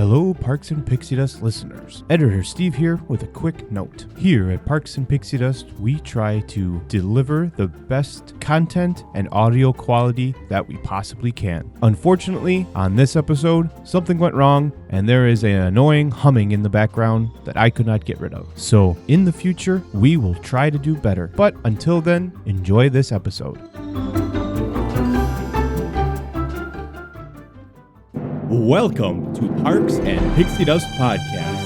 Hello, Parks and Pixie Dust listeners. Editor Steve here with a quick note. Here at Parks and Pixie Dust, we try to deliver the best content and audio quality that we possibly can. Unfortunately, on this episode, something went wrong, and there is an annoying humming in the background that I could not get rid of. So, in the future, we will try to do better. But until then, enjoy this episode. Welcome to Parks and Pixie Dust Podcast.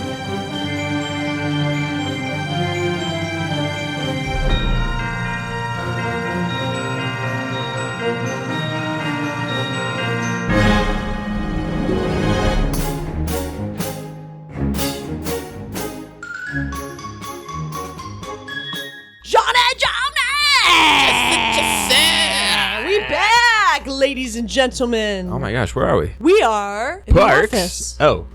John and John! We back, ladies and gentlemen. Oh my gosh, where are we? We are in the office. Oh.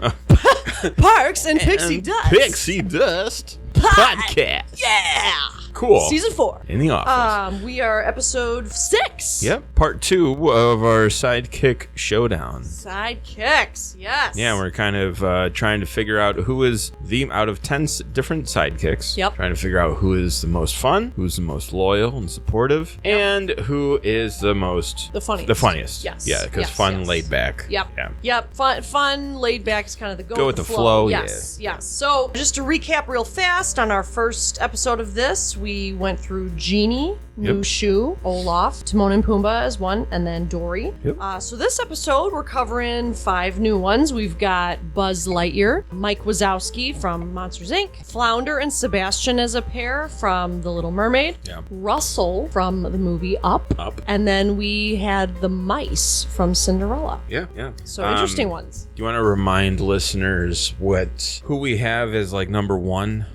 Parks and Pixie Dust. Pixie Dust Podcast. Yeah. Cool. Season 4. In the office. We are episode 6. Yep. Part 2 of our Sidekick Showdown. Sidekicks, yes. Yeah, we're kind of trying to figure out who is out of 10 different sidekicks. Yep. Trying to figure out who is the most fun, who's the most loyal and supportive, and who is the most... The funniest. The funniest. Yes. Yeah, because fun, laid back. Yep. Yeah. Yep. Fun, laid back is kind of the go with the flow. Yes. Yeah. Yes. So, just to recap real fast on our first episode of this, we went through Genie, Mushu, Olaf, Timon and Pumbaa as one, and then Dory. Yep. So this episode, we're covering 5 new ones. We've got Buzz Lightyear, Mike Wazowski from Monsters, Inc., Flounder and Sebastian as a pair from The Little Mermaid, Russell from the movie Up, and then we had the mice from Cinderella. Yeah. So interesting ones. Do you want to remind listeners who we have as like number 1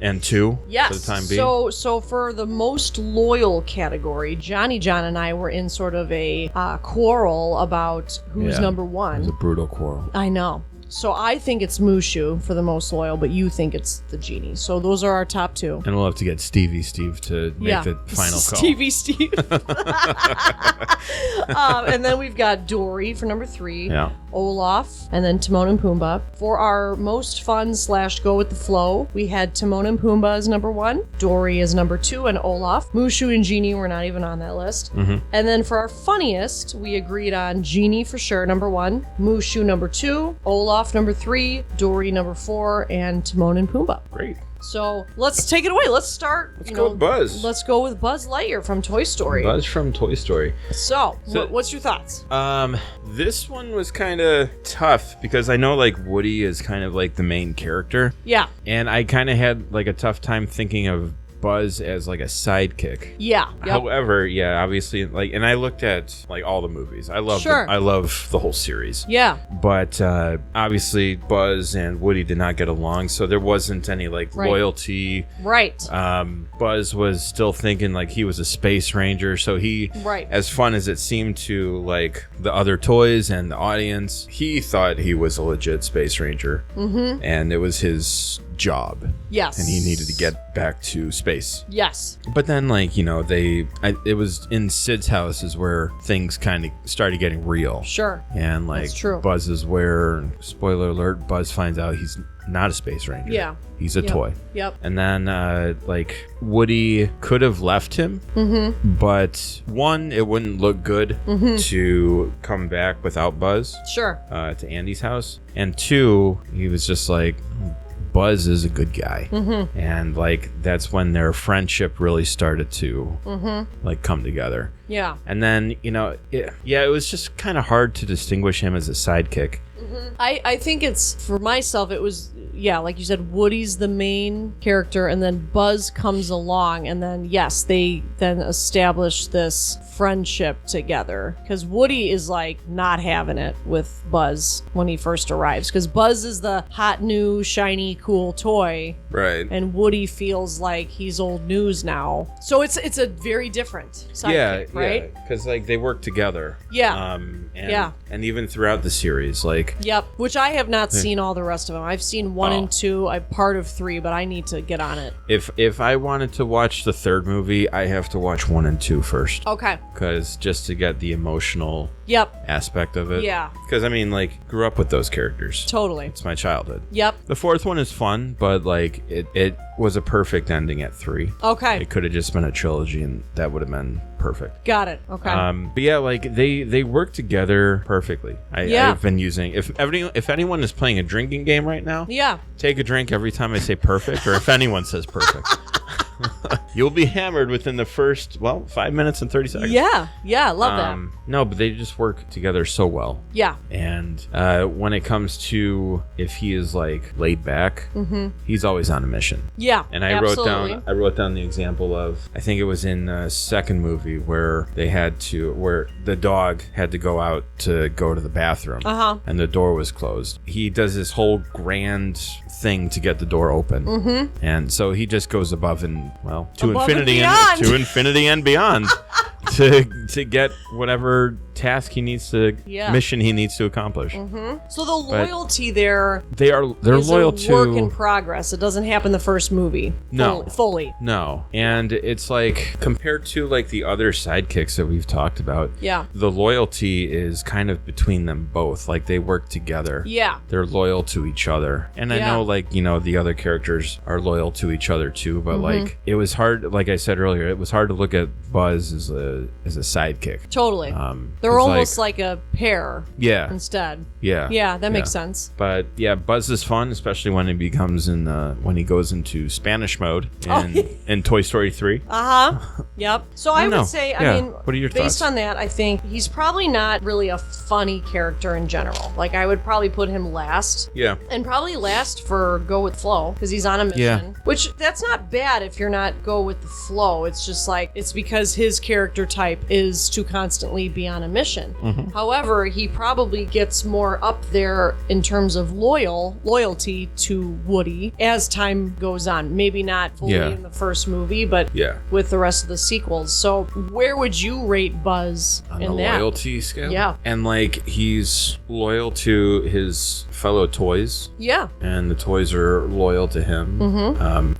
and 2 for the time being? So for the most loyal category, Johnny John and I were in sort of a quarrel about who's number 1. It was a brutal quarrel. I know. So I think it's Mushu for the most loyal, but you think it's the Genie. So those are our top 2. And we'll have to get Stevie Steve to make the final call. Stevie Steve. And then we've got Dory for number 3. Olaf, and then Timon and Pumbaa. For our most fun / go with the flow, we had Timon and Pumbaa as number 1, Dory as number 2, and Olaf. Mushu and Genie were not even on that list. And then for our funniest, we agreed on Genie for sure, number 1, Mushu number 2, Olaf number 3, Dory number 4, and Timon and Pumbaa. Great. So let's take it away. Let's start. Let's go with Buzz. Let's go with Buzz Lightyear from Toy Story. Buzz from Toy Story. So what's your thoughts? This one was kind of tough because I know like Woody is kind of like the main character. Yeah. And I kind of had like a tough time thinking of Buzz as like a sidekick. Yeah. Yep. However, obviously, like, and I looked at like all the movies. I love I love the whole series. Yeah. But obviously, Buzz and Woody did not get along, so there wasn't any like loyalty. Right. Buzz was still thinking like he was a space ranger, so he, as fun as it seemed to like the other toys and the audience, he thought he was a legit space ranger, and it was his job. Yes. And he needed to get back to space. Yes. But then, like, you know, it was in Sid's house is where things kind of started getting real. Sure. And, like, that's true. Buzz is where, spoiler alert, Buzz finds out he's not a space ranger. Yeah. He's a toy. Yep. And then, like, Woody could have left him, but one, it wouldn't look good to come back without Buzz. Sure. To Andy's house. And 2, he was just like, Buzz is a good guy. And like that's when their friendship really started to like come together. Yeah. And then, you know, it was just kind of hard to distinguish him as a sidekick. I think it's, for myself, it was, like you said, Woody's the main character, and then Buzz comes along, and then, yes, they then establish this friendship together. Because Woody is, like, not having it with Buzz when he first arrives. Because Buzz is the hot, new, shiny, cool toy. Right. And Woody feels like he's old news now. So it's a very different sidekick, right? Because, like, they work together. Yeah. And even throughout the series, like... Yep, which I have not seen all the rest of them. I've seen one 1 and 2. I'm part of 3, but I need to get on it. If I wanted to watch the third movie, I have to watch 1 and 2 first. Okay. Because just to get the emotional aspect of it. Yeah. Because, I mean, like, grew up with those characters. Totally. It's my childhood. Yep. The fourth one is fun, but, like, it was a perfect ending at 3. Okay. It could have just been a trilogy, and that would have been perfect. Got it. Okay. But yeah, like, they work together perfectly. I've been using... If anyone is playing a drinking game right now, take a drink every time I say perfect, or if anyone says perfect. You'll be hammered within the first, 5 minutes and 30 seconds. Yeah, I love that. No, but they just work together so well. Yeah. And when it comes to if he is like laid back, he's always on a mission. Yeah. And I wrote down the example of, I think it was in the second movie where where the dog had to go out to go to the bathroom, and the door was closed. He does this whole grand thing to get the door open, and so he just goes above and to infinity and beyond to get whatever task he needs to mission he needs to accomplish. So the loyalty they're loyal to work in progress. It doesn't happen the first movie. Fully. No. And it's like compared to like the other sidekicks that we've talked about. Yeah. The loyalty is kind of between them both. Like they work together. Yeah. They're loyal to each other. And I know like, the other characters are loyal to each other too, but like it was hard, like I said earlier, it was hard to look at Buzz as a sidekick. Totally. They're almost like a pair. Yeah. Instead. Yeah. Yeah, that makes sense. But yeah, Buzz is fun, especially when when he goes into Spanish mode in Toy Story 3. Yep. So I would say, I mean, what are your based thoughts? on that, I think he's probably not really a funny character in general. Like I would probably put him last. Yeah. And probably last for Go With Flow because he's on a mission. Yeah. Which that's not bad if you're not go with the flow. It's just like it's because his character type is to constantly be on a mission. However, he probably gets more up there in terms of loyalty to Woody as time goes on. Maybe not fully in the first movie, but with the rest of the sequels. So where would you rate Buzz on in the that loyalty scale? Yeah. And like he's loyal to his fellow toys. Yeah. And the toys are loyal to him.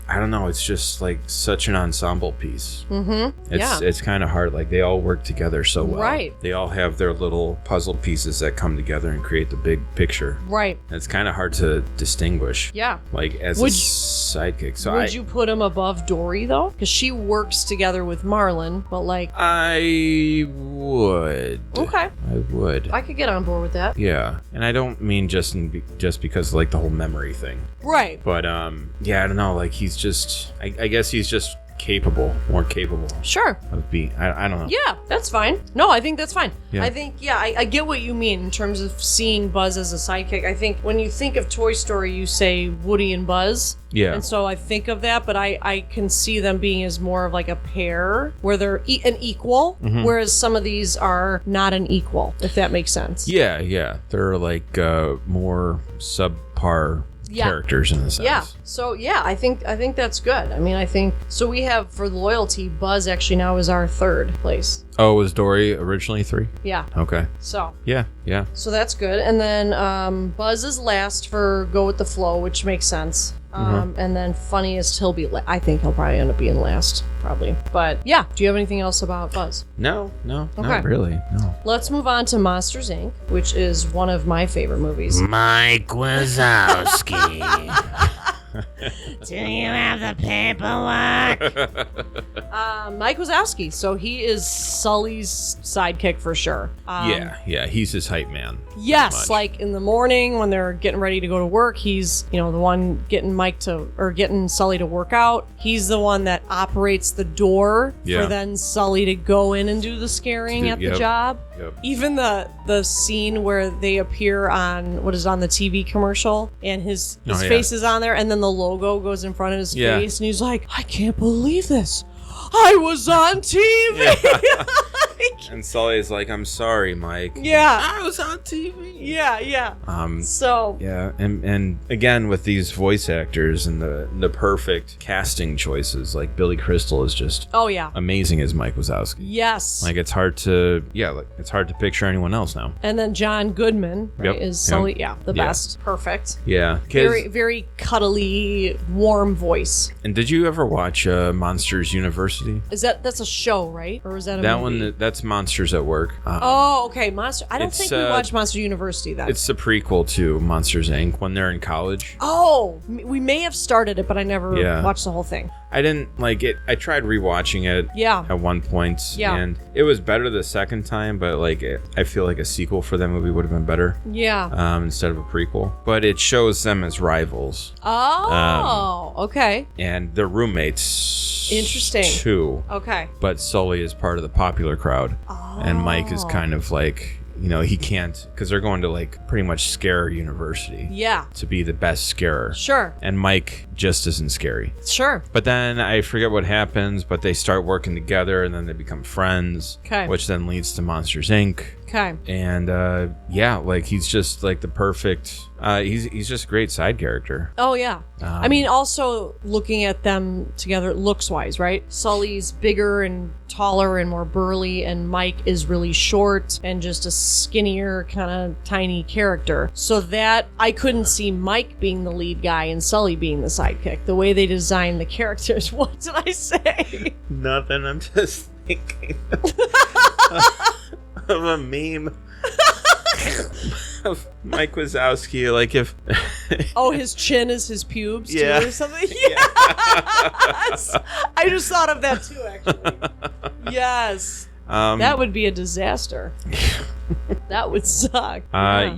I don't know. It's just like such an ensemble piece. It's kind of hard. Like they all work together so well. Right. They all have their little puzzle pieces that come together and create the big picture. Right. And it's kind of hard to distinguish. Yeah. Like as a sidekick. So would you put him above Dory though? Because she works together with Marlin, but like I would. Okay. I would. I could get on board with that. Yeah. And I don't mean just because of like the whole memory thing. Right. But yeah, I don't know. Like he's just I guess he's just more capable. Sure. Of being, I don't know. Yeah, that's fine. No, I think that's fine. Yeah. I think, I get what you mean in terms of seeing Buzz as a sidekick. I think when you think of Toy Story, you say Woody and Buzz. Yeah. And so I think of that, but I can see them being as more of like a pair where they're an equal, whereas some of these are not an equal, if that makes sense. Yeah. They're like more subpar characters in a sense. Yeah. So I think that's good. I mean, I think so. We have for loyalty, Buzz actually now is our third place. Oh, was Dory originally 3? Yeah. Okay. So. Yeah. So that's good. And then Buzz is last for Go With The Flow, which makes sense. And then funniest, I think he'll probably end up being last, probably. But yeah, do you have anything else about Buzz? No, Okay. Not really. No. Let's move on to Monsters, Inc., which is one of my favorite movies. Mike Wazowski. Do you have the paperwork? Mike Wazowski. So he is Sully's sidekick for sure. Yeah. He's his hype man. Yes, like in the morning when they're getting ready to go to work, he's the one getting getting Sully to work out. He's the one that operates the door for then Sully to go in and do the scaring at the job. Yep. Even the scene where they appear on the TV commercial and his face is on there and then the logo goes in front of his face and he's like, I can't believe this. I was on TV. And Sully's like, I'm sorry, Mike. Yeah. I was on TV. Yeah. So. Yeah, and again, with these voice actors and the perfect casting choices, like Billy Crystal is just amazing as Mike Wazowski. Yes. Like, it's hard to picture anyone else now. And then John Goodman, right, is Sully. Yeah, the best. Perfect. Yeah. Very, very cuddly, warm voice. And did you ever watch Monsters University? That's a show, right? Or is that a movie? That's Monsters at Work. Okay. I don't think we watched Monster University then. It's the prequel to Monsters Inc. when they're in college. Oh, we may have started it, but I never watched the whole thing. I didn't like it. I tried rewatching it at one point, and it was better the second time, but like I feel like a sequel for that movie would have been better. Yeah. Instead of a prequel. But it shows them as rivals. Oh, okay. And they're roommates. Interesting. Too. Okay. But Sully is part of the popular crowd. Oh. And Mike is kind of like, he can't, because they're going to like pretty much scare university. Yeah. To be the best scarer. Sure. And Mike just isn't scary. Sure. But then I forget what happens, but they start working together and then they become friends. Okay. Which then leads to Monsters Inc. Okay. And like he's just like the perfect. He's just a great side character. Oh yeah. I mean, also looking at them together, looks wise, right? Sully's bigger and taller and more burly, and Mike is really short and just a skinnier, kind of tiny character. So that I couldn't see Mike being the lead guy and Sully being the sidekick. The way they designed the characters. What did I say? Nothing. I'm just thinking of a meme of Mike Wazowski, like if his chin is his pubes too or something. Yes. I just thought of that too, actually. Yes. That would be a disaster. That would suck. But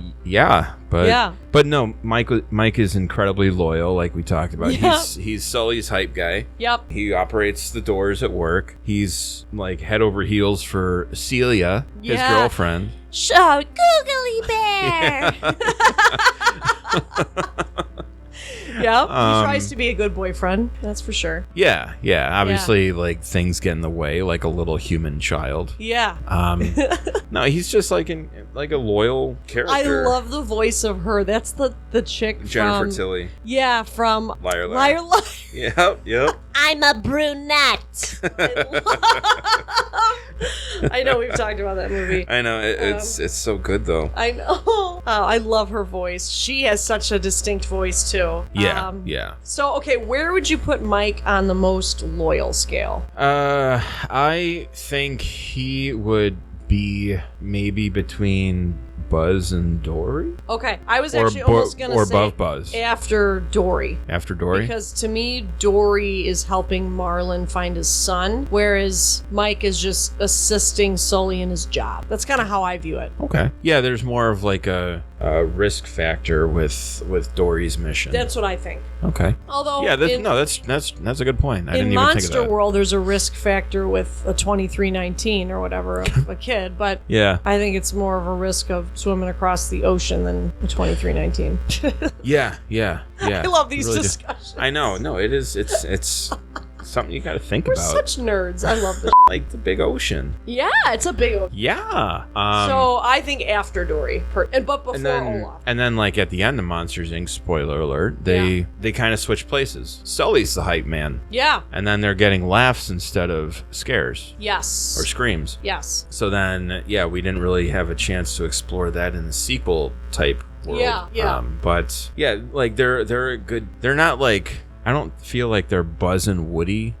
no, Mike is incredibly loyal, like we talked about. Yep. He's Sully's hype guy. Yep. He operates the doors at work. He's like head over heels for Celia, his girlfriend. Googly bear. Yep. He tries to be a good boyfriend. That's for sure. Yeah. Obviously, like things get in the way, like a little human child. Yeah. No, he's just like a loyal character. I love the voice of her. That's the chick Jennifer from Tilly. Yeah, from Liar. Yep. I'm a brunette. I know we've talked about that movie. I know it's so good though. I know. I love her voice. She has such a distinct voice too. Yeah. So okay, where would you put Mike on the most loyal scale? I think he would be maybe between Buzz and Dory. Okay, I was actually almost gonna say above Buzz. After Dory. After Dory? Because to me, Dory is helping Marlin find his son, whereas Mike is just assisting Sully in his job. That's kind of how I view it. Okay. Yeah, there's more of like a risk factor with Dory's mission. That's what I think. Okay. Although that's a good point. I didn't even think of that. In Monster World, there's a risk factor with a 2319 or whatever of a kid, but yeah, I think it's more of a risk of swimming across the ocean than a 2319. Yeah. I love these discussions. I know. No, it is. It's something you got to think We're about. Such nerds. I love this. Like the big ocean. Yeah, it's a big ocean. Yeah. So I think after Dory, but before Olaf. And then like at the end of Monsters Inc. Spoiler alert, they kind of switch places. Sully's the hype man. Yeah. And then they're getting laughs instead of scares. Yes. Or screams. Yes. So then, we didn't really have a chance to explore that in the sequel type world. Yeah. But yeah, like they're a good. They're not like. I don't feel like they're Buzz and Woody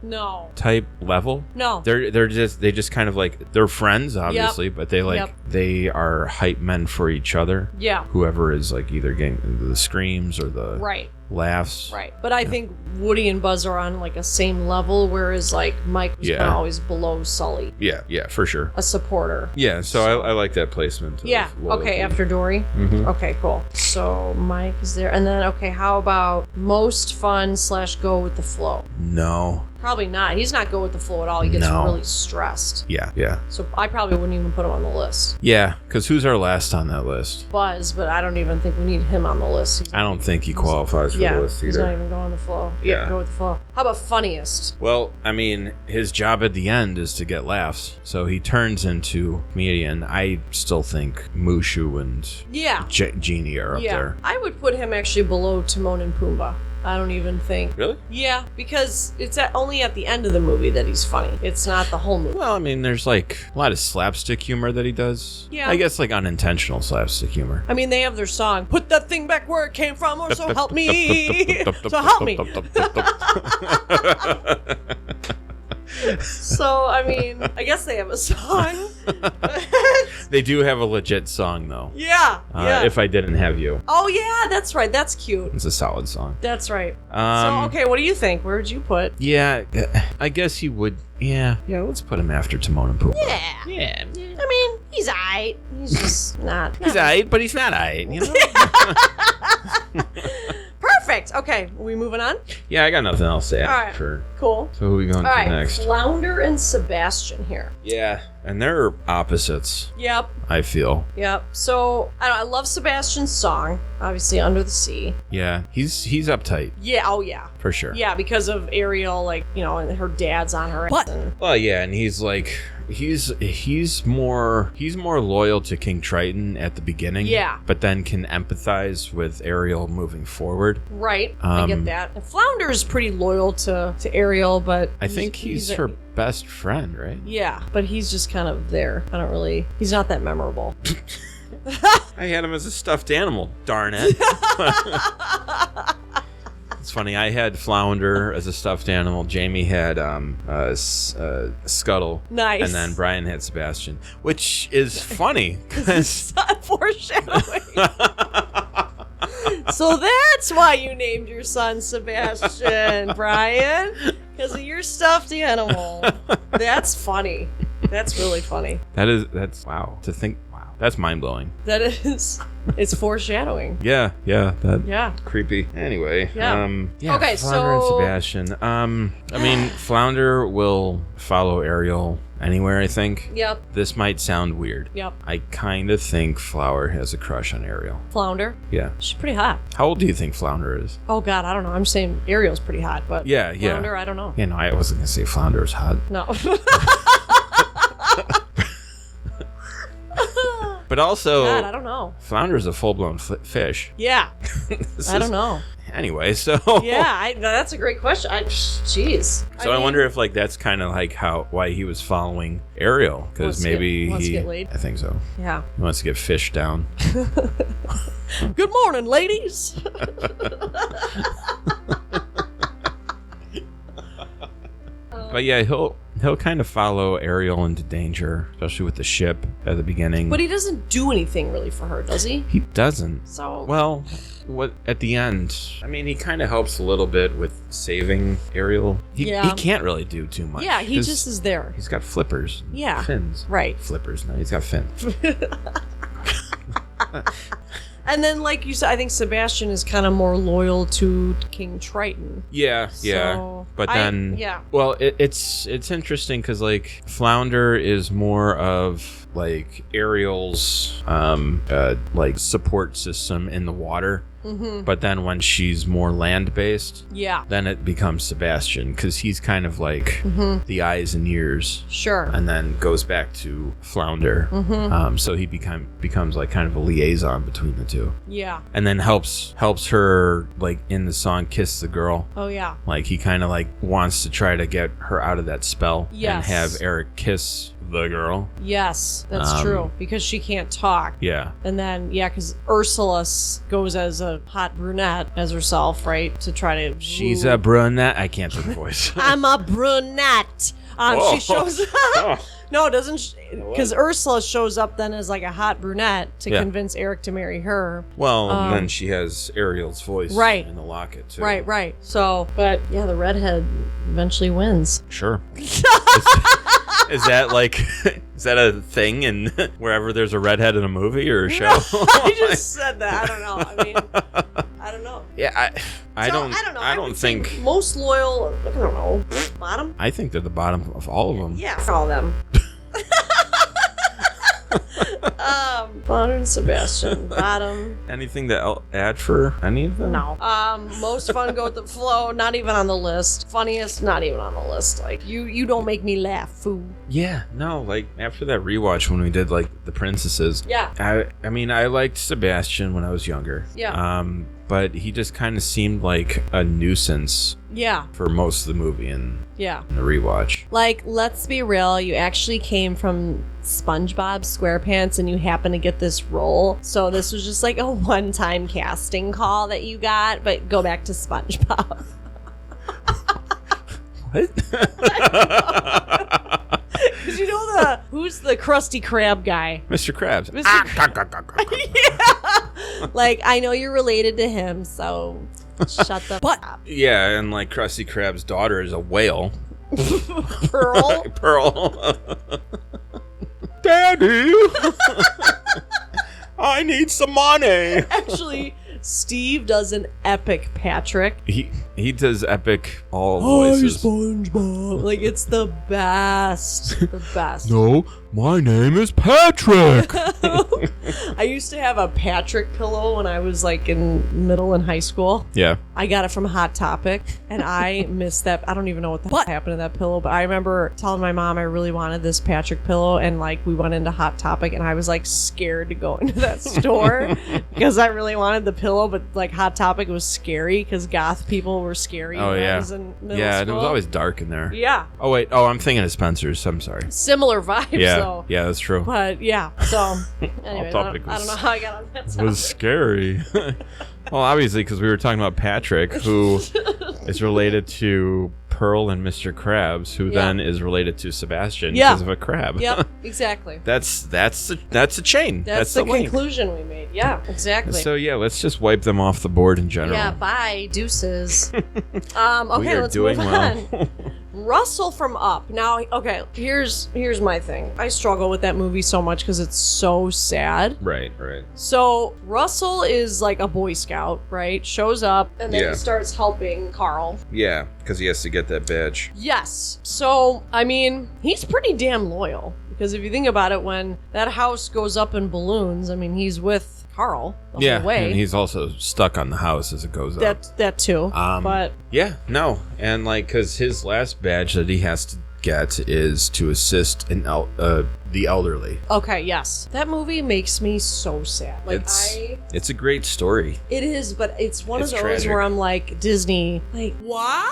type level. No. They just kind of like they're friends obviously, but they are hype men for each other. Yeah. Whoever is like either getting the screams or the laughs. Right. But I think Woody and Buzz are on like a same level, whereas like Mike was always below Sully. Yeah, for sure. A supporter. Yeah, so I like that placement. Yeah. Okay, after Dory. Mm-hmm. Okay, cool. So Mike is there. And then, okay, how about most fun / go with the flow? No. Probably not. He's not go with the flow at all. He gets really stressed. Yeah. So I probably wouldn't even put him on the list. Yeah, because who's our last on that list? Buzz, but I don't even think we need him on the list. I don't think he qualifies for the list either. He's not even going on the flow. Yeah, go with the flow. How about funniest? Well, I mean, his job at the end is to get laughs, so he turns into comedian. I still think Mushu and Genie are up there. I would put him actually below Timon and Pumbaa. I don't even think. Really? Yeah, because it's only at the end of the movie that he's funny. It's not the whole movie. Well, I mean, there's like a lot of slapstick humor that he does. Yeah. I guess like unintentional slapstick humor. I mean, they have their song, "Put That Thing Back Where It Came From," or "So Help Me." So help me. So, I mean, I guess they have a song. They do have a legit song, though. Yeah. If I Didn't Have You. Oh, yeah, that's right. That's cute. It's a solid song. That's right. So, okay, what do you think? Where would you put? Yeah, I guess you would. Yeah, let's put him after Timon and Pumbaa. Yeah. I mean, he's aight. He's just not. He's aight, but he's not aight, you know? Perfect. Okay, are we moving on? Yeah, I got nothing else to add. All right. Cool. So who are we going to next? Flounder and Sebastian here. Yeah, and they're opposites. Yep. I feel. Yep. So I love Sebastian's song, obviously Under the Sea. Yeah, he's uptight. Yeah. Oh yeah. For sure. Yeah, because of Ariel, like, you know, and her dad's on her. What? Well, yeah, and he's like, he's more loyal to King Triton at the beginning. Yeah. But then can empathize with Ariel moving forward. Right. I get that. And Flounder is pretty loyal to Ariel, but I think he's her best friend, right? Yeah, but he's just kind of there. He's not that memorable. I had him as a stuffed animal, darn it. It's funny, I had Flounder as a stuffed animal. Jamie had Scuttle. Nice. And then Brian had Sebastian, which is funny. It's not foreshadowing. So that's why you named your son Sebastian, Brian, because of your stuffed animal. That's funny. That's really funny. That's wow. To think, wow. That's mind-blowing. That is. It's foreshadowing. Yeah. Creepy. Anyway. Yeah. Okay, Flounder and Sebastian. I mean, Flounder will follow Ariel anywhere, I think. Yep. This might sound weird. Yep. I kind of think Flower has a crush on Ariel. Flounder? Yeah. She's pretty hot. How old do you think Flounder is? Oh, God, I don't know. I'm saying Ariel's pretty hot, but Flounder, I don't know. Yeah, no, I wasn't going to say Flounder is hot. No. But also, God, I don't know. Flounder's a full-blown fish. Yeah. I don't know. Anyway, so yeah, that's a great question. Jeez. So I wonder if like that's kind of like why he was following Ariel, because maybe wants to get laid. I think so. Yeah. He wants to get fished down. Good morning, ladies. But yeah, he'll kind of follow Ariel into danger, especially with the ship at the beginning. But he doesn't do anything really for her, does he? He doesn't. So well, what at the end? I mean, he kind of helps a little bit with saving Ariel. He can't really do too much. Yeah, he just is there. He's got flippers. Yeah. Fins. Right. Flippers. No, he's got fins. And then, like you said, I think Sebastian is kind of more loyal to King Triton. Yeah. But then, well, it's interesting because like Flounder is more of like Ariel's like support system in the water. Mm-hmm. But then when she's more land-based, then it becomes Sebastian, because he's kind of like the eyes and ears. Sure. And then goes back to Flounder. Mm-hmm. So he becomes like kind of a liaison between the two. Yeah. And then helps her like in the song Kiss the Girl. Oh, yeah. Like he kind of like wants to try to get her out of that spell. Yes. And have Eric kiss the girl. Yes, that's true, because she can't talk. Yeah. And then, because Ursula goes as a hot brunette as herself, right? To try to... She's a brunette. I can't do the voice. I'm a brunette. She shows up. No, doesn't she? Because Ursula shows up then as like a hot brunette to convince Eric to marry her. Well, and then she has Ariel's voice in the locket, too. Right. So, but yeah, the redhead eventually wins. Sure. Is that like... Is that a thing in wherever there's a redhead in a movie or a show? I just said that. I don't know. I mean, I don't know. Yeah, I don't know. I don't think most loyal. I don't know. Bottom. I think they're the bottom of all of them. Yeah, all of them. Bonner and Sebastian, bottom. Anything to add for any of them? No. Most fun, go with the flow. Not even on the list. Funniest, not even on the list. Like you don't make me laugh, fool. Yeah, no. Like after that rewatch when we did like the princesses. Yeah. I mean, I liked Sebastian when I was younger. Yeah. But he just kind of seemed like a nuisance. Yeah. For most of the movie and the rewatch. Like, let's be real. You actually came from SpongeBob SquarePants and you happen to get this role. So this was just like a one-time casting call that you got. But go back to SpongeBob. What? Because you know who's the Krusty Krab guy? Mr. Krabs. Yeah. Like, I know you're related to him, so shut the butt up. Yeah, and like Krusty Krab's daughter is a whale. Pearl? Pearl. Daddy! I need some money. Actually, Steve does an epic Patrick. He does epic all voices. Hi, SpongeBob. Like, it's the best. The best. No, my name is Patrick. I used to have a Patrick pillow when I was like in middle and high school. Yeah. I got it from Hot Topic and I missed that. I don't even know what happened to that pillow, but I remember telling my mom I really wanted this Patrick pillow, and like we went into Hot Topic and I was like scared to go into that store because I really wanted the pillow, but like Hot Topic was scary because goth people were scary. Oh, when yeah. I was in middle yeah, school. and it was always dark in there. Yeah. Oh, wait. Oh, I'm thinking of Spencer's. I'm sorry. Similar vibes, yeah. though. Yeah, that's true. But yeah, so anyway, I don't know how I got on that topic. It was scary. Well, obviously, because we were talking about Patrick, who is related to Pearl and Mr. Krabs, who then is related to Sebastian because of a crab. Yep, exactly. That's a chain. That's the conclusion we made. Yeah, exactly. So yeah, let's just wipe them off the board in general. Yeah, bye, deuces. Okay, let's doing move on. Russell from Up. Now, okay, here's my thing. I struggle with that movie so much because it's so sad. Right. So Russell is like a Boy Scout, right? Shows up and then he starts helping Carl. Yeah, because he has to get that badge. Yes. So, I mean, he's pretty damn loyal. Because if you think about it, when that house goes up in balloons, I mean, he's with Carl the whole way. And he's also stuck on the house as it goes up. That too. But yeah, no, and like because his last badge that he has to get is to assist the elderly. Okay, yes, that movie makes me so sad. Like it's a great story. It is, but it's one of those tragic. where I'm like Disney, like wow.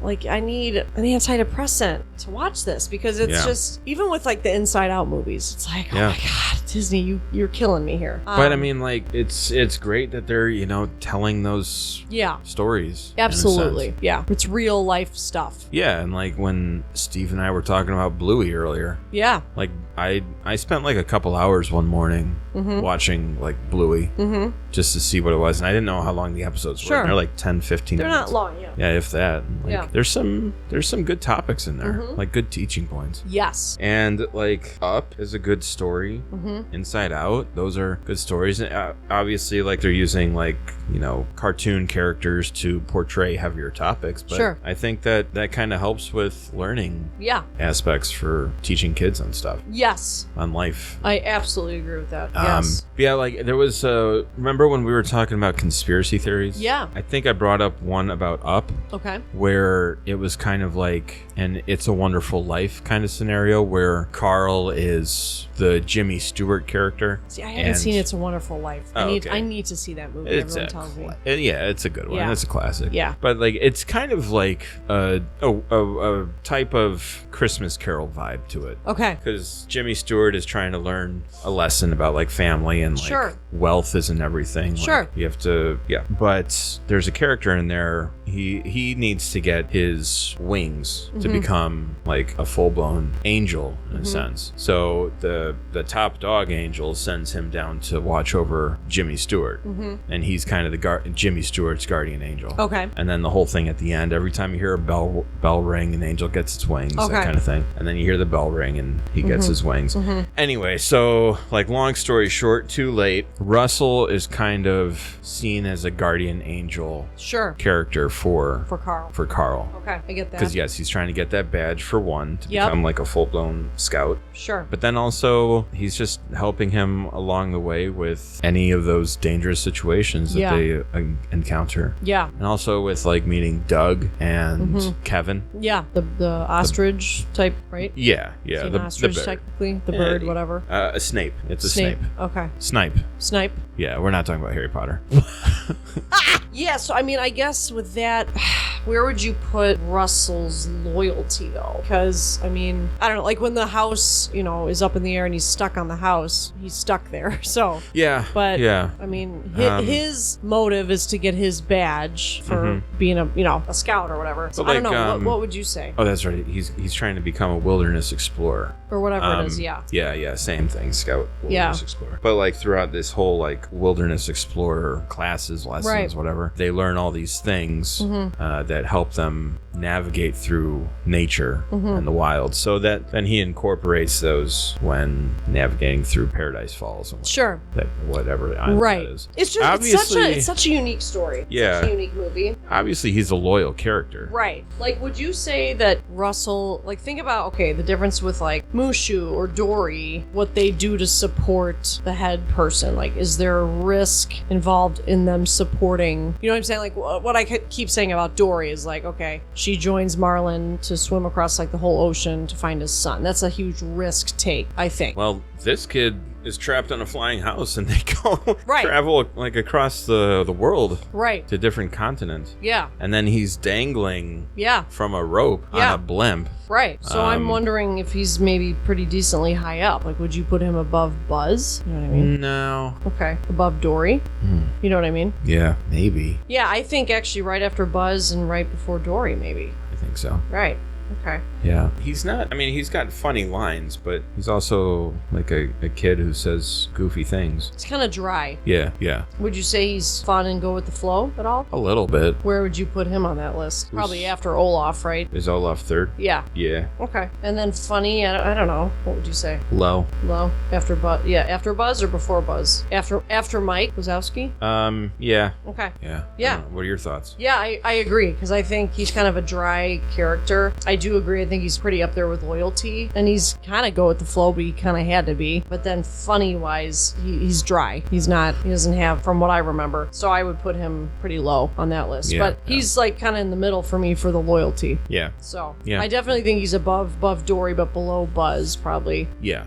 Like I need an antidepressant to watch this because it's just even with like the Inside Out movies, it's like oh my god, Disney, you're killing me here. But I mean, like it's great that they're telling those stories. Absolutely, yeah, it's real life stuff. Yeah, and like when Steve and I were talking about Bluey earlier. Yeah, like I spent like a couple hours one morning watching like Bluey just to see what it was, and I didn't know how long the episodes were. They're like 10-15 minutes. They're not long, yeah, if that. Like, there's some good topics in there, like good teaching points. Yes. And like Up is a good story. Inside Out, those are good stories. And obviously, like they're using like cartoon characters to portray heavier topics. But I think that kind of helps with learning aspects for teaching kids on stuff. Yes. On life. I absolutely agree with that. Yes. Yeah, like there was remember when we were talking about conspiracy theories? Yeah. I think I brought up one about Up. Okay. Where it was kind of like an It's a Wonderful Life kind of scenario where Carl is the Jimmy Stewart character. See, I haven't seen It's a Wonderful Life. I need to see that movie. Everyone tells me. Yeah, it's a good one. Yeah. It's a classic. Yeah. But like it's kind of like a type of Christmas Carol vibe to it. Okay. Because Jimmy Stewart is trying to learn a lesson about like family and like wealth isn't everything. Sure. Like, you have to But there's a character in there. He needs to get his wings to become like a full-blown angel in a sense. So the top dog dog angel sends him down to watch over Jimmy Stewart. And he's kind of the Jimmy Stewart's guardian angel. Okay. And then the whole thing at the end, every time you hear a bell ring, an angel gets its wings, that kind of thing. And then you hear the bell ring and he gets his wings. Anyway, so like long story short, too late. Russell is kind of seen as a guardian angel character for Carl. Okay, I get that. Because yes, he's trying to get that badge for one to become like a full-blown scout. Sure. But then also he's just helping him along the way with any of those dangerous situations that they encounter. Yeah. And also with like meeting Doug and Kevin. Yeah, the ostrich type, right? Yeah. The ostrich, technically, the bird, whatever. A Snape. It's a Snape. Okay. Snipe. Yeah, we're not talking about Harry Potter. Yeah, so I mean, I guess with that, where would you put Russell's loyalty though? Because I mean, I don't know, like when the house, is up in the air and he's stuck on the house, he's stuck there. So yeah, but I mean, his motive is to get his badge for being a scout or whatever. So I don't know. What would you say? Oh, that's right. He's trying to become a wilderness explorer or whatever it is. Yeah. Yeah. Same thing. Scout, wilderness explorer. But like throughout this whole like wilderness explorer classes, lessons, whatever, they learn all these things that help them navigate through nature and the wild, so that then he incorporates those when navigating through Paradise Falls and whatever island that is. It's just obviously, it's such a unique story. Yeah. Such a unique movie. Obviously he's a loyal character. Right. Like, would you say that Russell, like, think about, the difference with like Mushu or Dory, what they do to support the head person. Like, is there a risk involved in them supporting, you know what I'm saying? Like, what I keep saying about Dory is like, she joins Marlin to swim across like the whole ocean to find his son. That's a huge risk take, I think. Well, this kid is trapped on a flying house and they go travel like across the world to different continents. Yeah. And then he's dangling from a rope on a blimp. Right. So I'm wondering if he's maybe pretty decently high up. Like, would you put him above Buzz? You know what I mean? No. Okay. Above Dory? You know what I mean? Yeah, maybe. Yeah, I think actually right after Buzz and right before Dory, maybe. I think so. Right. Okay. Yeah. He's not, he's got funny lines, but he's also like a kid who says goofy things. It's kind of dry. Yeah. Would you say he's fun and go with the flow at all? A little bit. Where would you put him on that list? Probably after Olaf, right? Is Olaf third? Yeah. Yeah. Okay. And then funny, I don't know. What would you say? Low. After Buzz. Yeah, after Buzz or before Buzz? After Mike Wazowski? Yeah. Okay. Yeah. What are your thoughts? Yeah, I agree, because I think he's kind of a dry character. I do agree. I think he's pretty up there with loyalty, and he's kind of go with the flow, but he kind of had to be. But then funny wise, he's dry. He doesn't have, from what I remember. So I would put him pretty low on that list. But he's like kind of in the middle for me for the loyalty. Yeah. So I definitely think he's above Dory, but below Buzz probably. Yeah.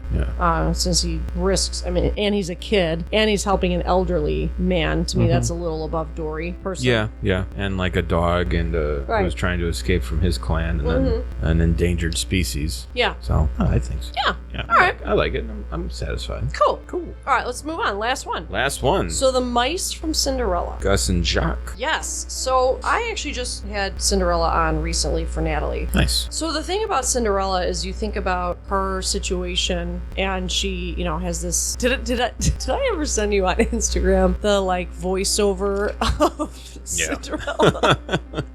Since he risks, and he's a kid, and he's helping an elderly man. To me, that's a little above Dory personally. Yeah. And like a dog and who was trying to escape from his clan, and then an endangered species. Yeah. So I think so. Yeah. All right. I like it. I'm satisfied. Cool. All right, let's move on. Last one. So the mice from Cinderella. Gus and Jacques. Yes. So I actually just had Cinderella on recently for Natalie. Nice. So the thing about Cinderella is you think about her situation, and she, has this. Did I ever send you on Instagram the like voiceover of Cinderella?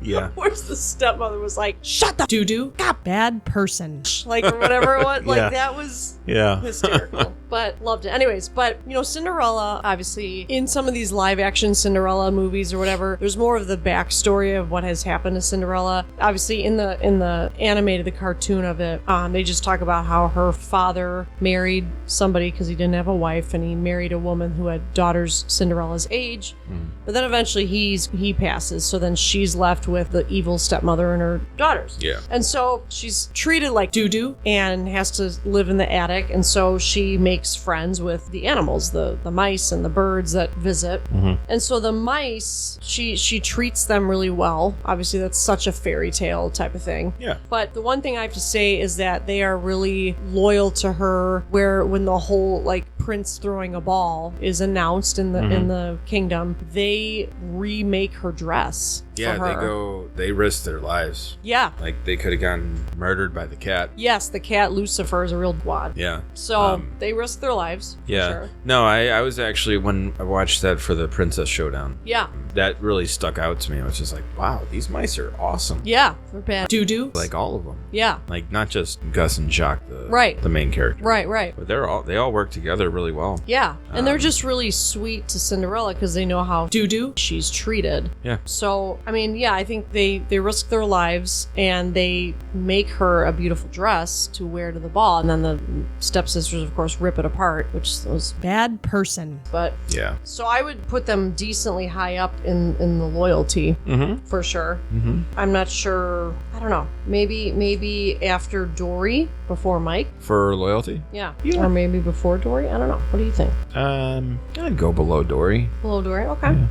Yeah. Where's the stepmother was like, "Shut the doo-doo, got bad person," like, or whatever it was. Like that was hysterical. But loved it. Anyways, but Cinderella, obviously, in some of these live action Cinderella movies or whatever, there's more of the backstory of what has happened to Cinderella. Obviously, in the animated, the cartoon of it, they just talk about how her father married somebody because he didn't have a wife, and he married a woman who had daughters Cinderella's age. But then eventually he passes, so then she's left with the evil stepmother and her daughters. Yeah. And so she's treated like doo-doo and has to live in the attic, and so she makes friends with the animals, the mice and the birds that visit. And so the mice, she treats them really well. Obviously, that's such a fairy tale type of thing. Yeah. But the one thing I have to say is that they are really loyal to her, where when the whole like prince throwing a ball is announced in the kingdom, they remake her dress. Yeah, for her. they risk their lives. Yeah. Like, they could have gotten murdered by the cat. Yes, the cat Lucifer is a real wad. Yeah. So they risk their lives. Yeah. For sure. No, I was actually, when I watched that for the Princess Showdown. Yeah. That really stuck out to me. I was just like, wow, these mice are awesome. Yeah, they're bad. Doo-doo. Like, all of them. Yeah. Like, not just Gus and Jacques, right. the main character. Right. But they all work together really well. Yeah. And they're just really sweet to Cinderella because they know how Doo-doo she's treated. Yeah. So, I mean, yeah, I think they risk their lives and they make her a beautiful dress to wear to the ball. And then the stepsisters, of course, rip it apart, which was bad person. But yeah. So I would put them decently high up in the loyalty for sure. Mm-hmm. I'm not sure. I don't know. Maybe after Dory, before Mike. For loyalty? Yeah. Or maybe before Dory. I don't know. What do you think? I'd go below Dory. Below Dory. Okay. Yeah.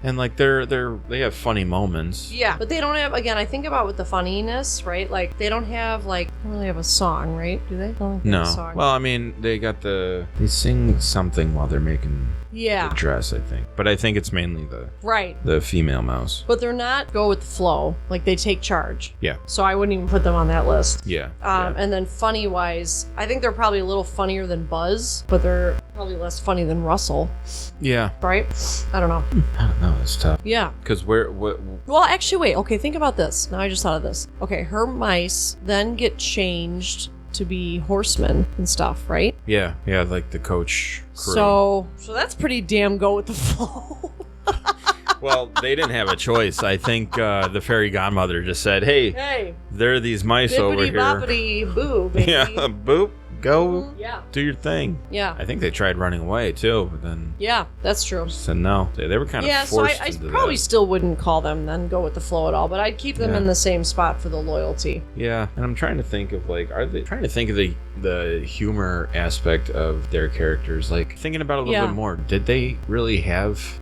And like they have funny moments. Yeah, but they don't have. Again, I think about with the funniness, right? Like they don't really have a song, right? Do they? Don't no. Have a song. Well, I mean, they sing something while they're making the dress, I think. But I think it's mainly the female mouse. But they're not go with the flow. Like they take charge. Yeah. So I wouldn't even put them on that list. Yeah. And then funny wise, I think they're probably a little funnier than Buzz, but they're probably less funny than Russell. Yeah. Right? I don't know. No, it's tough. Yeah. Because Well, actually, wait. Okay, think about this. Now I just thought of this. Okay, her mice then get changed to be horsemen and stuff, right? Yeah, like the coach crew. So that's pretty damn go with the flow. Well, they didn't have a choice. I think the fairy godmother just said, hey, there are these mice over here. Bippity-boppity boo, baby. Yeah, boop. Go do your thing. Yeah. I think they tried running away too, but then that's true. Said no. They were kind of forced into I probably still wouldn't call them then go with the flow at all, but I'd keep them in the same spot for the loyalty. Yeah, and I'm trying to think of are they trying to think of the humor aspect of their characters? Like thinking about it a little bit more. Did they really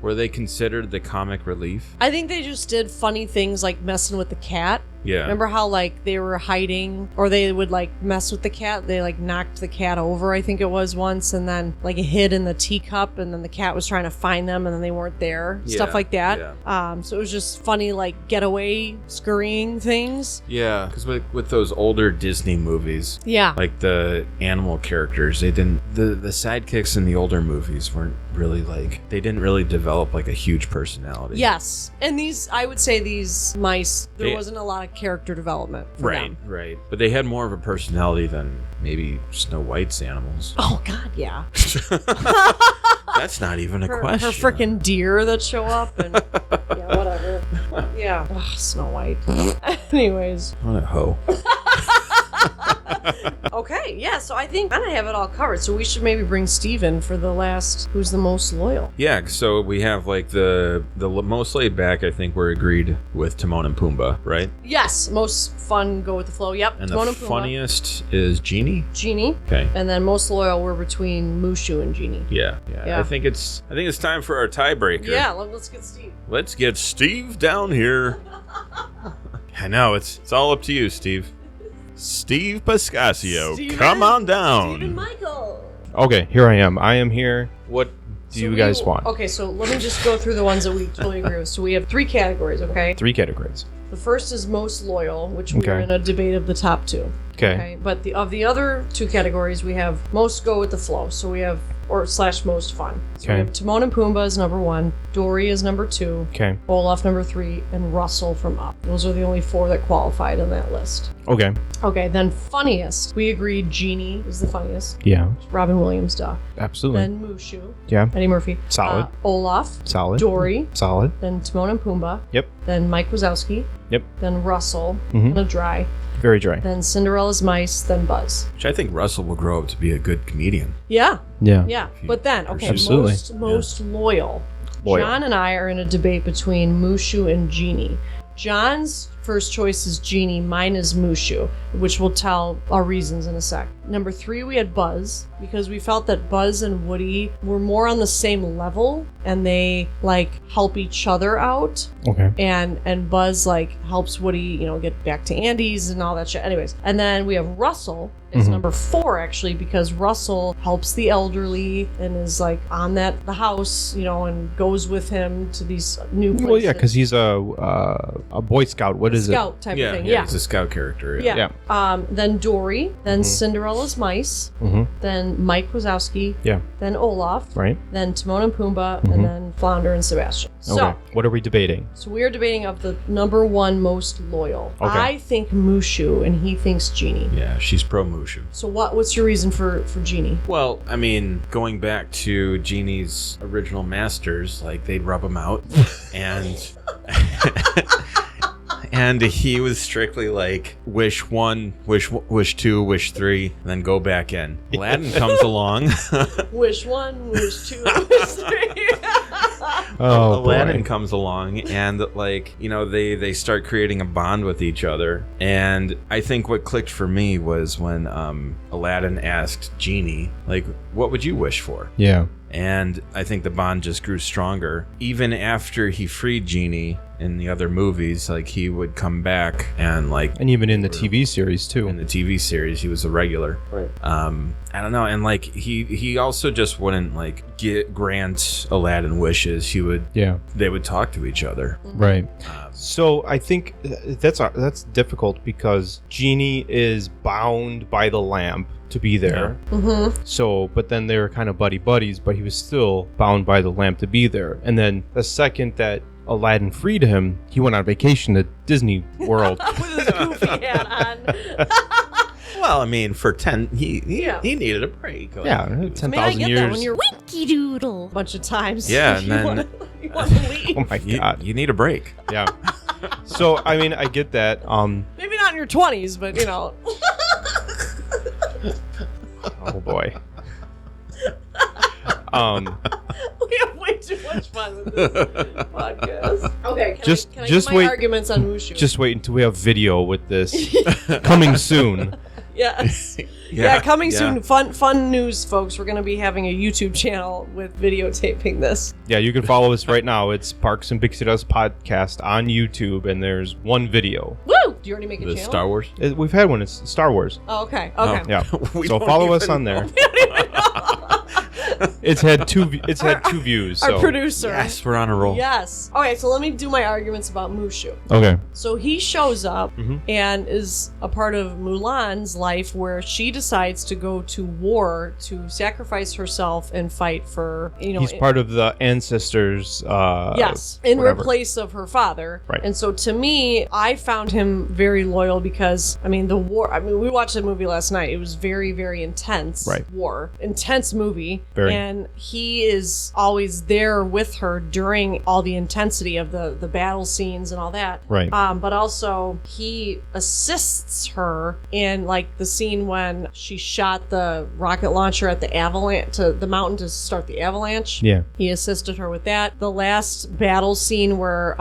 were they considered the comic relief? I think they just did funny things like messing with the cat. Yeah. Remember how they were hiding or they would mess with the cat? They knocked the cat over, I think it was once, and then it hid in the teacup and then the cat was trying to find them and then they weren't there. Yeah, stuff like that. Yeah. So it was just funny getaway scurrying things. Yeah. Because with those older Disney movies, like the animal characters, they didn't the sidekicks in the older movies weren't really they didn't really develop a huge personality. Yes. And I would say these mice, there wasn't a lot of character development for them. Right. But they had more of a personality than maybe Snow White's animals. Oh, God, yeah. That's not even a question. Her freaking deer that show up and yeah, whatever. Yeah. Ugh, Snow White. Anyways. What a hoe. Okay, yeah, so I think I kind of have it all covered. So we should maybe bring Steve in for the last, who's the most loyal. Yeah, so we have the most laid back, I think we're agreed with Timon and Pumbaa, right? Yes, most fun, go with the flow. Yep, and Timon the and Pumbaa. Funniest is Genie. Okay. And then most loyal we're between Mushu and Genie. Yeah. I think it's time for our tiebreaker. Yeah, let's get Steve. Let's get Steve down here. I know, it's all up to you, Steve. Steve Pascasio, come on down. Steve and Michael. Okay, here I am. I am here. What do you guys want? Okay, so let me just go through the ones that we totally agree with. So we have 3 categories, okay? 3 categories. The first is most loyal, which we're in a debate of the top 2. Okay. But of the other 2 categories, we have most go with the flow. So we have / most fun. So we have Timon and Pumbaa is number 1, Dory is number 2, Olaf number 3, and Russell from Up. Those are the only 4 that qualified on that list. Okay, then funniest. We agreed Genie is the funniest. Yeah. Robin Williams, duh. Absolutely. Then Mushu. Yeah. Eddie Murphy. Solid. Olaf. Solid. Dory. Solid. Then Timon and Pumbaa. Yep. Then Mike Wazowski. Yep. Then Russell. And a dry. Very dry. Then Cinderella's mice. Then Buzz. Which I think Russell will grow up to be a good comedian. Yeah. Yeah. But then, okay, Absolutely. most loyal. John and I are in a debate between Mushu and Genie. John's first choice is Genie. Mine is Mushu, which we'll tell our reasons in a sec. Number 3, we had Buzz, because we felt that Buzz and Woody were more on the same level, and they help each other out. Okay. And Buzz helps Woody, get back to Andy's and all that shit. Anyways, and then we have Russell is number 4, actually, because Russell helps the elderly and is on the house, and goes with him to these new places. Well, yeah, because he's a Boy Scout. What is it? Scout type of thing. Yeah, he's a scout character. Yeah. Then Dory, then Cinderella's mice, then Mike Wazowski, then Olaf, right? Then Timon and Pumbaa, and then Flounder and Sebastian. Okay. So, what are we debating? So we are debating of the number 1 most loyal. Okay. I think Mushu, and he thinks Genie. Yeah, she's pro Mushu. So what's your reason for Genie? Well, I mean, going back to Genie's original masters, they'd rub him out, and and he was strictly wish 1, wish 2, wish 3, and then go back in. Aladdin comes along. Wish 1, wish 2, wish 3. Aladdin comes along, and they start creating a bond with each other. And I think what clicked for me was when Aladdin asked Genie, what would you wish for? Yeah. And I think the bond just grew stronger. Even after he freed Genie in the other movies, he would come back and and even in the TV series too. In the TV series, he was a regular. Right. I don't know, and he also just wouldn't grant Aladdin wishes. He would. Yeah. They would talk to each other. Right. So I think that's difficult because Genie is bound by the lamp to be there. Yeah. Mm-hmm. So, but then they were kind of buddies, but he was still bound by the lamp to be there. And then the second that Aladdin freed him, he went on vacation to Disney World. With his goofy hat on. Well, I mean, for 10, he needed a break. 10,000 years. That when you're winky doodle a bunch of times. Yeah, and then you want to leave. Oh my God, you need a break. Yeah. So I mean, I get that. Maybe not in your 20s, but Oh boy. We have way too much fun with this podcast. Okay, can I just get my wait. arguments on Mushu? Just wait until we have video with this coming soon. Yes. Coming soon. Fun news, folks. We're going to be having a YouTube channel with videotaping this. Yeah, you can follow us right now. It's Parks and Pixie Dust Podcast on YouTube, and there's one video. Woo! Do you already make a channel? Star Wars? We've had one. It's Star Wars. Oh, okay. Yeah. So follow us on there. It's had two views. Our producer. Yes, we're on a roll. Yes. Okay, so let me do my arguments about Mushu. Okay. So he shows up and is a part of Mulan's life where she decides to go to war to sacrifice herself and fight for, He's part of the ancestors. Yes, in replace of her father. Right. And so to me, I found him very loyal because, the war, we watched the movie last night. It was very, very intense. Right. War. Intense movie. Very. And he is always there with her during all the intensity of the battle scenes and all that. Right. But also he assists her in the scene when she shot the rocket launcher at the avalanche to the mountain to start the avalanche. Yeah. He assisted her with that. The last battle scene where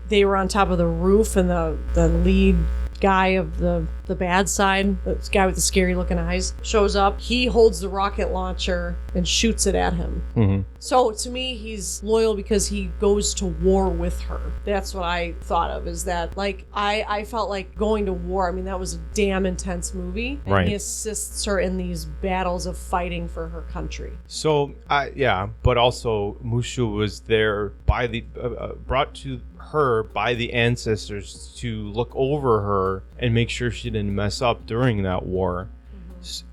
they were on top of the roof and the lead guy of the bad side, this guy with the scary looking eyes, shows up. He holds the rocket launcher and shoots it at him. Mm-hmm. So to me, he's loyal because he goes to war with her. That's what I thought of, is that I felt like going to war. That was a damn intense movie. And right. He assists her in these battles of fighting for her country. So but also Mushu was there by the brought to her by the ancestors to look over her and make sure she didn't mess up during that war.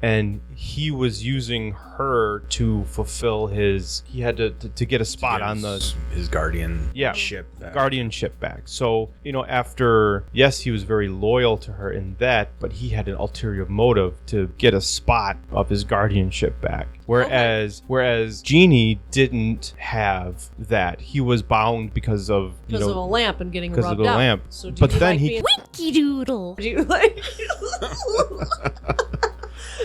And he was using her to fulfill he had to get a spot on his guardianship back. So, after, yes, he was very loyal to her in that, but he had an ulterior motive to get a spot of his guardianship back. Whereas Genie didn't have that. He was bound because of a lamp and getting rubbed out. Because of the lamp. So but then he winky doodle. Do you like?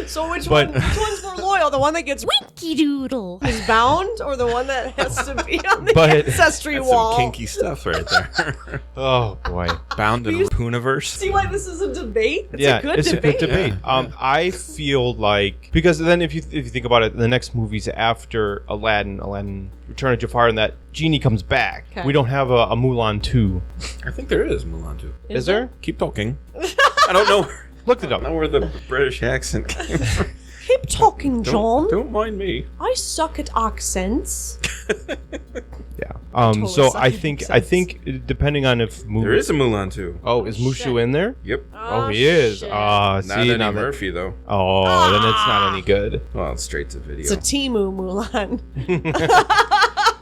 So which one's more loyal? The one that gets winky doodle is bound, or the one that has to be on the ancestry wall? Some kinky stuff right there. Oh boy, bound in a Pooniverse. See why this is a debate? It's a good debate. I feel like, because then if you think about it, the next movies after Aladdin, Return of Jafar, and that Genie comes back. Okay. We don't have a Mulan 2. I think there is Mulan 2. Is there? Keep talking. I don't know. Looked it up. I don't know where the British accent came from. Keep talking, John. Don't mind me. I suck at accents. Yeah. So I think depending on if there is a Mulan 2. Oh, is Mushu in there? Yep. Oh, he is. Not Eddie Murphy though. Oh, then it's not any good. Well, it's straight to video. It's a Temu Mulan.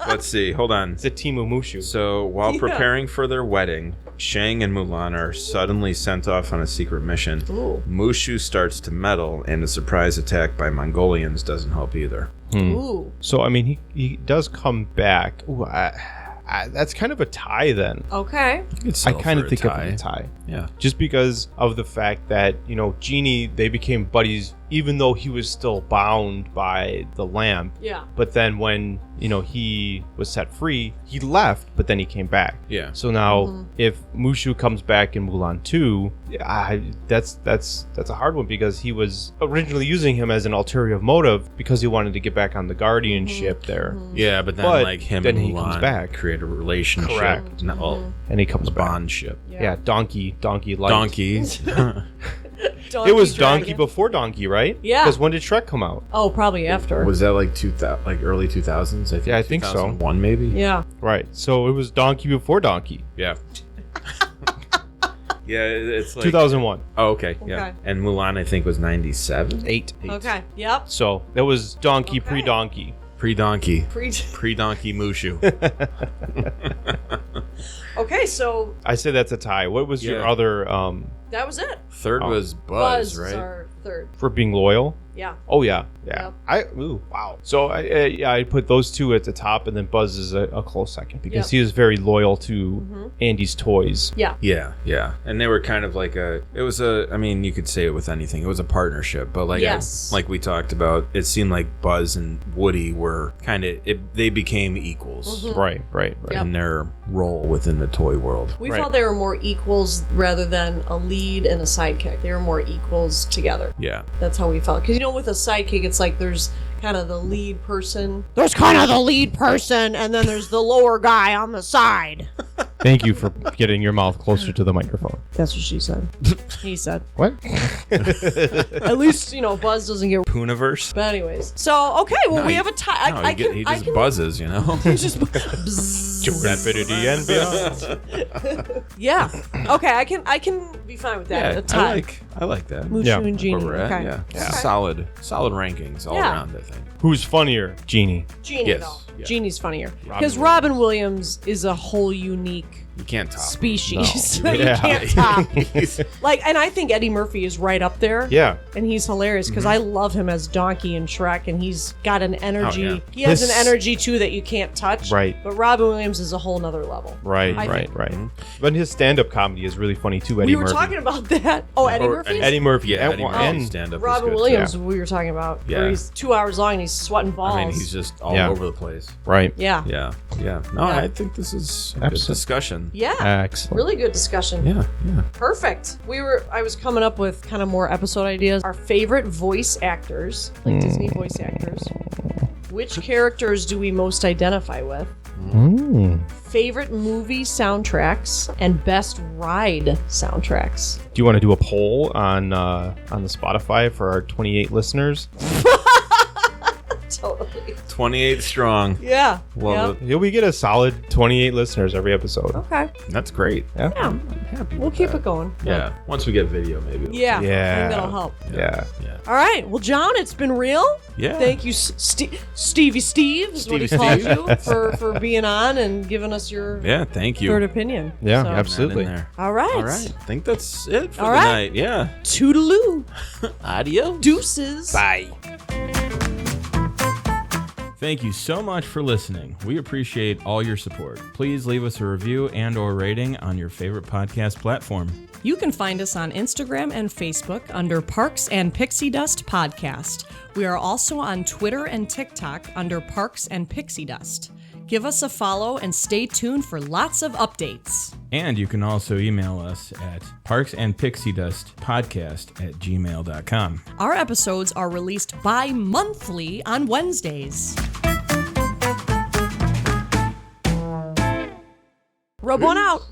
Let's see. Hold on. It's a Temu Mushu. So while preparing for their wedding, Shang and Mulan are suddenly sent off on a secret mission. Ooh. Mushu starts to meddle, and a surprise attack by Mongolians doesn't help either. Ooh. So I mean, he does come back. Ooh, that's kind of a tie then. Okay. I kind of think of it a tie. Yeah. Just because of the fact that, Genie, they became buddies even though he was still bound by the lamp. Yeah. But then when, he was set free, he left, but then he came back. Yeah. So now if Mushu comes back in Mulan 2, that's a hard one, because he was originally using him as an ulterior motive because he wanted to get back on the guardianship there. Yeah, but then him and Mulan comes back. Create a relationship. Correct. And he comes back. Bond ship. Yeah, donkey light. Donkeys. It was Donkey before Donkey, right? Yeah. Because when did Shrek come out? Oh, probably after. Was that early 2000s? I think. Yeah, I think so. 2001 maybe. Yeah. Right. So it was Donkey before Donkey. Yeah. Yeah, it's 2001. Oh, okay. Yeah. And Mulan, I think, was 97. 8. Okay. Yep. So that was Donkey pre-Donkey. Pre-Donkey. Pre-Donkey. Pre-Donkey Mushu. Okay, so I say that's a tie. What was your other that was it. Third was Buzz, right? Buzz our third. For being loyal? Yeah. Oh yeah. Wow. So I put those two at the top, and then Buzz is a close second, because he was very loyal to Andy's toys. Yeah. Yeah. And they were kind of you could say it with anything. It was a partnership, but like we talked about, it seemed like Buzz and Woody were they became equals. Right. In their role within the toy world. We felt they were more equals rather than a lead and a sidekick. They were more equals together. Yeah. That's how we felt. Because with a sidekick, it's like there's kind of the lead person. There's kind of the lead person, and then there's the lower guy on the side. Thank you for getting your mouth closer to the microphone. That's what she said. He said. What? At least, Buzz doesn't get Pooniverse. But anyways. So, okay, we have a tie. He just buzzes, He just to infinity and beyond. Yeah. Okay, I can be fine with that. Yeah, a tie. I like that. Mushu and Genie. Where we're at, Okay. Yeah. Solid rankings all around, I think. Who's funnier? Genie. Yes. Though. Yeah. Genie's funnier. Because Robin Williams is a whole unique You can't top species. No. You can't top. And I think Eddie Murphy is right up there. Yeah. And he's hilarious because I love him as Donkey and Shrek, and he's got an energy. Oh, yeah. He has an energy too that you can't touch. Right. But Robin Williams is a whole nother level. Right. But his stand-up comedy is really funny too. Eddie Murphy. We were talking about that. Oh, Eddie Murphy. Eddie Murphy. Yeah, Eddie Murphy's stand-up. Robin Williams. We were talking about. Yeah. Where he's 2 hours long and he's sweating balls. I mean, he's just all over the place. Right. Yeah. No, I think this is a good discussion. Yeah. Excellent. Really good discussion. Yeah. Perfect. I was coming up with kind of more episode ideas. Our favorite voice actors, like Disney voice actors. Which characters do we most identify with? Favorite movie soundtracks and best ride soundtracks. Do you want to do a poll on the Spotify for our 28 listeners? Totally. 28 strong. Yeah. Love it. We get a solid 28 listeners every episode. Okay. That's great. Yeah. I'm happy. We'll keep it going. Yeah. Once we get video, maybe. Yeah. I think Yeah. that'll help. Yeah. All right. Well, John, it's been real. Yeah. Thank you, Stevie Steve is what he called you for being on and giving us your thank you. third opinion. Yeah, So- absolutely. All right. All right. I think that's it for All the right. night. Yeah. Toodaloo. Adios. Deuces. Bye. Thank you so much for listening. We appreciate all your support. Please leave us a review and/or rating on your favorite podcast platform. You can find us on Instagram and Facebook under Parks and Pixie Dust Podcast. We are also on Twitter and TikTok under Parks and Pixie Dust. Give us a follow and stay tuned for lots of updates. And you can also email us at parksandpixiedustpodcast@gmail.com. Our episodes are released bi-monthly on Wednesdays. Rub one out.